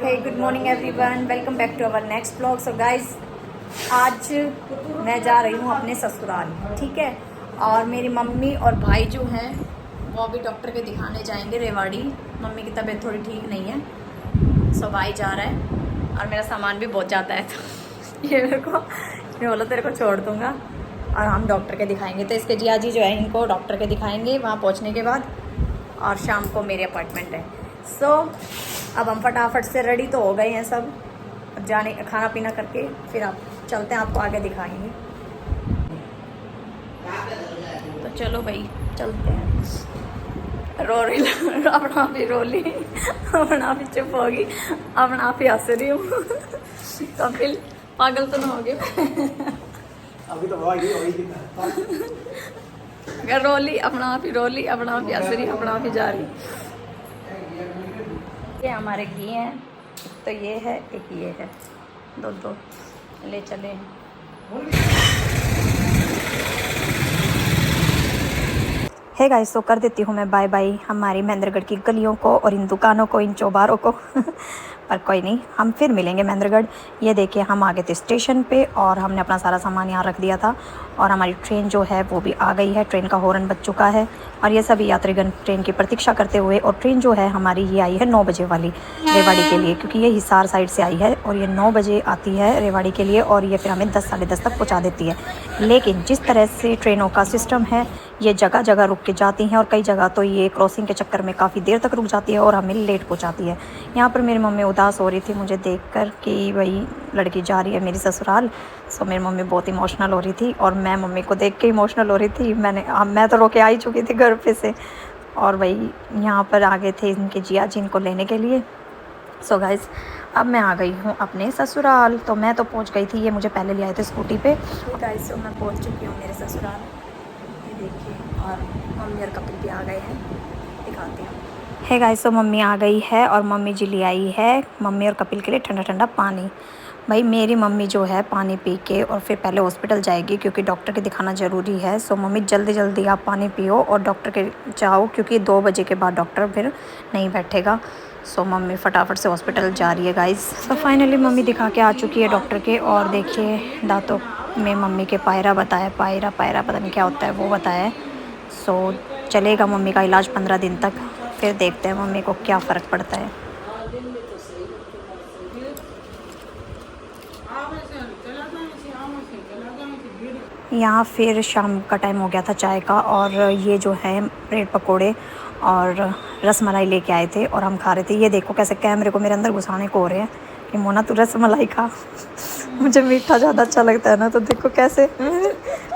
Hey good morning everyone, welcome back to our next blog. So guys, आज मैं जा रही हूँ अपने ससुराल, ठीक है। और मेरी मम्मी और भाई जो हैं वो अभी डॉक्टर के दिखाने जाएंगे रेवाड़ी। मम्मी की तबीयत थोड़ी ठीक नहीं है, सो भाई जा रहा है और मेरा सामान भी बहुत ज़्यादा है, तो ये मेरे को मैं बोला तेरे को छोड़ दूँगा और हम डॉक्टर के दिखाएंगे। तो इसके जिया जी जो है इनको डॉक्टर के दिखाएंगे वहाँ पहुँचने के बाद, और शाम को मेरे अपार्टमेंट है। सो अब हम फटाफट से रेडी तो हो गए हैं सब, अब जाने खाना पीना करके फिर आप चलते हैं, आपको आगे दिखाएंगे। तो चलो भाई चलते हैं। रो रही अपना भी रो ली, अपना भी चुप होगी, अपना आप ही हंस रही हूँ। कपिल पागल तो ना हो गए? अभी तो होगी अगर रो ली अपना आप ही, रो ली अपना आप ही हंस रही, अपना आप ही जा रही। ये हमारे घी हैं, तो ये है, एक ये है, दो ले चले हैं। हे गाइस, तो कर देती हूँ मैं बाय बाय हमारी महेंद्रगढ़ की गलियों को और इन दुकानों को, इन चौबारों को। पर कोई नहीं, हम फिर मिलेंगे महेंद्रगढ़। ये देखिए हम आ गए थे स्टेशन पे और हमने अपना सारा सामान यहाँ रख दिया था, और हमारी ट्रेन जो है वो भी आ गई है। ट्रेन का हॉर्न बज चुका है और ये सभी यात्रीगण ट्रेन की प्रतीक्षा करते हुए, और ट्रेन जो है हमारी ये आई है 9 बजे वाली रेवाड़ी के लिए, क्योंकि ये हिसार साइड से आई है और ये 9 बजे आती है रेवाड़ी के लिए, और ये फिर हमें 10 साढ़े 10 तक पहुँचा देती है। लेकिन जिस तरह से ट्रेनों का सिस्टम है, ये जगह जगह रुक के जाती हैं और कई जगह तो ये क्रॉसिंग के चक्कर में काफ़ी देर तक रुक जाती है और हमें लेट पहुंचाती है। यहाँ पर मेरी मम्मी उदास हो रही थी मुझे देखकर कि भाई लड़की जा रही है मेरी ससुराल। सो मेरी मम्मी बहुत इमोशनल हो रही थी और मैं मम्मी को देख के इमोशनल हो रही थी। मैं तो रो के आ ही चुकी थी घर पे से, और भाई यहाँ पर आ गए थे इनके जिया जी इनको लेने के लिए। सो गाइस, अब मैं आ गई हूँ अपने ससुराल। तो मैं तो पहुँच गई थी, ये मुझे पहले ले आए थे स्कूटी पे। गाइस, तो मैं पहुँच चुकी हूँ मेरे ससुराल, देखिए, और मम्मी और कपिल भी आ गए हैं, दिखाती हूँ। है गाइस, तो मम्मी आ गई है और मम्मी जी ले आई है मम्मी और कपिल के लिए ठंडा ठंडा पानी। भाई मेरी मम्मी जो है पानी पी के और फिर पहले हॉस्पिटल जाएगी, क्योंकि डॉक्टर के दिखाना ज़रूरी है। सो मम्मी जल्दी जल्दी आप पानी पियो और डॉक्टर के जाओ, क्योंकि 2 बजे के बाद डॉक्टर फिर नहीं बैठेगा। सो मम्मी फटाफट से हॉस्पिटल जा रही है गाइस। तो फाइनली मम्मी दिखा के आ चुकी है डॉक्टर के, और देखिए दांतों में मम्मी के पायरा बताया, पायरा पता नहीं क्या होता है वो बताया है। सो चलेगा मम्मी का इलाज 15 दिन तक, फिर देखते हैं मम्मी को क्या फ़र्क पड़ता है। यहाँ फिर शाम का टाइम हो गया था चाय का, और ये जो है ब्रेड पकोड़े और रसमलाई लेके आए थे और हम खा रहे थे। ये देखो कैसे कैमरे को मेरे अंदर घुसाने को हो रहे हैं कि मोना तू रसमलाई खा। मुझे मीठा ज़्यादा अच्छा लगता है ना, तो देखो कैसे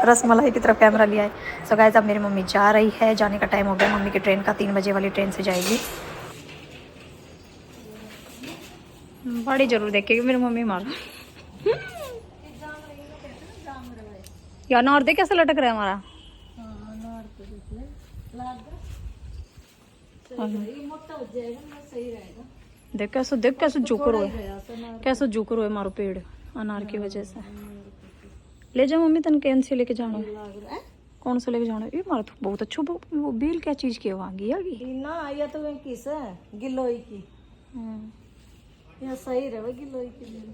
रसमलाई की तरफ कैमरा लिया है। सो गाइस, अब मेरी मम्मी जा रही है, जाने का टाइम हो गया। मम्मी की ट्रेन का 3 बजे वाली ट्रेन से जाएगी। बड़ी जरूर देखेगी मेरी मम्मी हमारा। यार नार दे कैसे लटक रहा है हमारा। देख कैसे झुक रहा है, कैसे झुक रहा है मारो पेड़ अनार की वजह से। ले जाओ मम्मी, तन कैन से लेके जाना है? कौन सा लेके जाना है? ये मारा तो बहुत अच्छा वो बेल क्या चीज की वांगी है ना, या तो मैं किस है गिलोई की, या सही रहे गिलोई की।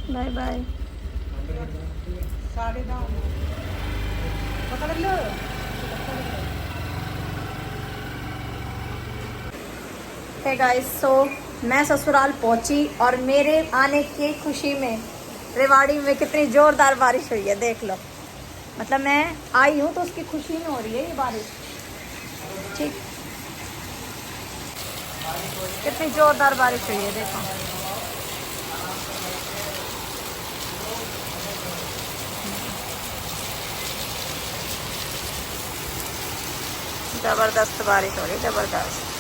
Bye bye. पकड़ लो। हे गाइस, सो मैं ससुराल पहुंची और मेरे आने की खुशी में रेवाड़ी में कितनी जोरदार बारिश हुई है, देख लो। मतलब मैं आई हूँ तो उसकी खुशी में हो रही है ये बारिश, ठीक। कितनी जोरदार बारिश हुई है, देखो। जबरदस्त बारिश हो रही है, जबरदस्त।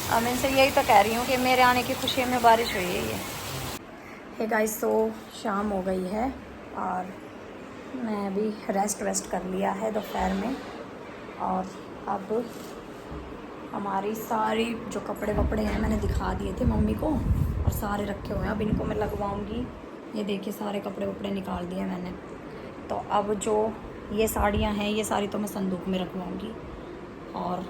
अब मैं इनसे यही तो कह रही हूँ कि मेरे आने की खुशी में बारिश हुई है ये। हे गाइस, तो शाम हो गई है और मैं अभी रेस्ट कर लिया है दोपहर में, और अब हमारी सारी जो कपड़े वपड़े हैं मैंने दिखा दिए थे मम्मी को, और सारे रखे हुए हैं। अब इनको मैं लगवाऊंगी। ये देखिए सारे कपड़े वपड़े निकाल दिए मैंने। तो अब जो ये साड़ियाँ हैं, ये सारी तो मैं संदूक में रखवाऊँगी, और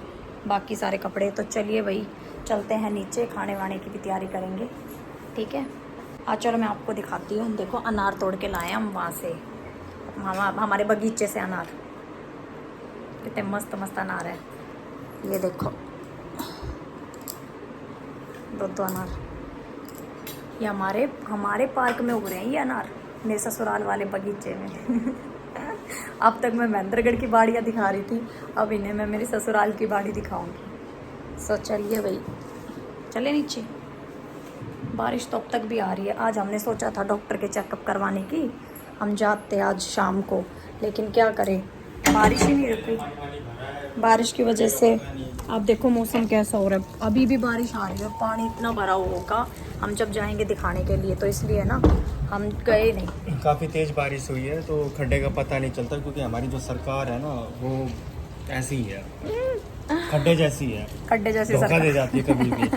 बाकी सारे कपड़े। तो चलिए भाई चलते हैं नीचे, खाने वाने की भी तैयारी करेंगे, ठीक है। आज चलो मैं आपको दिखाती हूँ। देखो अनार तोड़ के लाए हम वहाँ से, हमारे बगीचे से अनार, कितने मस्त मस्त अनार है। ये देखो दो अनार, ये हमारे पार्क में उग रहे हैं ये अनार, मेरे ससुराल वाले बगीचे में। अब तक मैं महेंद्रगढ़ की बाड़ियाँ दिखा रही थी, अब इन्हें मैं मेरी ससुराल की बाड़ी दिखाऊंगी। सो चलिए भाई चले नीचे। बारिश तो अब तक भी आ रही है। आज हमने सोचा था डॉक्टर के चेकअप करवाने की, हम जाते आज शाम को, लेकिन क्या करें बारिश ही नहीं रुकी। बारिश की वजह से आप देखो मौसम कैसा हो रहा है, अभी भी बारिश आ रही है, पानी इतना भरा होगा हम जब जाएंगे दिखाने के लिए, तो इसलिए ना हम गए नहीं। काफ़ी तेज़ बारिश हुई है तो खड्डे का पता नहीं चलता, क्योंकि हमारी जो सरकार है ना वो ऐसी ही है, खड्डे जैसी है, खड्डे जैसी धोखा सरकार दे जाती है कभी भी।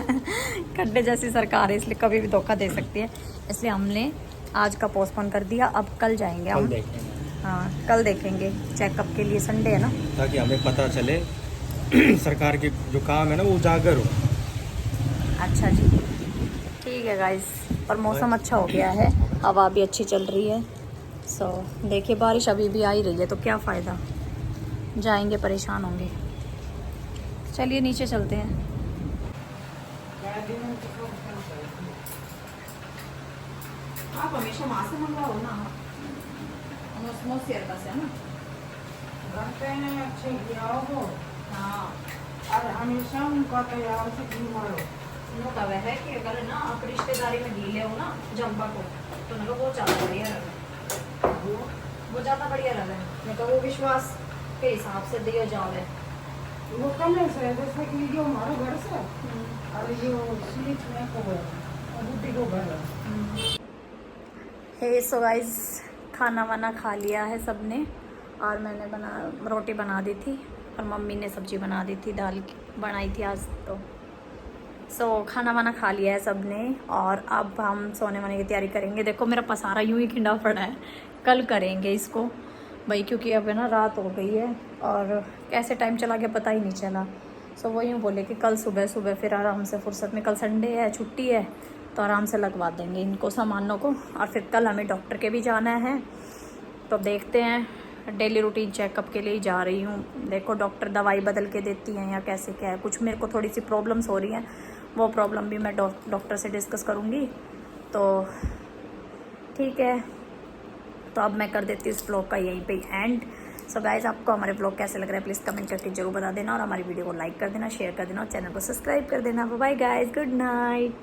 खड्डे जैसी सरकार है, इसलिए कभी भी धोखा दे सकती है, इसलिए हमने आज का पोस्टपोन कर दिया। अब कल जाएंगे कल हम। देखेंगे, हाँ कल देखेंगे चेकअप के लिए, संडे है ना, ताकि हमें पता चले सरकार के जो काम है ना वो उजागर हो। अच्छा जी ठीक है गाइस। और मौसम अच्छा हो गया है, हवा भी अच्छी चल रही है। सो देखिए बारिश अभी भी आ ही रही है, तो क्या फ़ायदा, जाएंगे परेशान होंगे। चलिए नीचे चलते हैं। आप हमेशा वहाँ से मंगवाओ ना, शेयर का से ना रखते हैं अच्छे गिराओ को, हाँ। और हमेशा उनका तैयार से घी मारो। नो का वह है कि अगर ना आप रिश्तेदारी में ढीले हो ना जम्बा को, तो ना वो ज़्यादा बढ़िया रहे, वो ज़्यादा बढ़िया रहे, मैं वो विश्वास के हिसाब से दिया जावे। वो कम से जैसे कि जो हमारे घर से और जो स्लीप में को है और बुद्धि को घर है। हे सो गाइस खाना वाना खा लिया है सबने, और मैंने रोटी बना दी थी, और मम्मी ने सब्जी बना दी थी, दाल बनाई थी आज तो। सो खाना वाना खा लिया है सबने, और अब हम सोने वाने की तैयारी करेंगे। देखो मेरा पसारा यूं ही खिंडा पड़ा है, कल करेंगे इसको भाई, क्योंकि अब है ना रात हो गई है और कैसे टाइम चला गया पता ही नहीं चला। सो वो यूँ बोले कि कल सुबह फिर आराम से फुर्सत में, कल संडे है छुट्टी है, तो आराम से लगवा देंगे इनको सामानों को। और फिर कल हमें डॉक्टर के भी जाना है, तो देखते हैं, डेली रूटीन चेकअप के लिए ही जा रही हूँ। देखो डॉक्टर दवाई बदल के देती हैं या कैसे क्या है, कुछ मेरे को थोड़ी सी प्रॉब्लम्स हो रही हैं, वो प्रॉब्लम भी मैं डॉक्टर से डिस्कस करूँगी। तो ठीक है, तो अब मैं कर देती हूँ इस ब्लॉग का यहीं पे एंड। सो गाइज आपको हमारे ब्लॉग कैसे लग रहा है प्लीज़ कमेंट करके जरूर बता देना, और हमारी वीडियो को लाइक कर देना, शेयर कर देना, और चैनल को सब्सक्राइब कर देना। Bye guys, good night.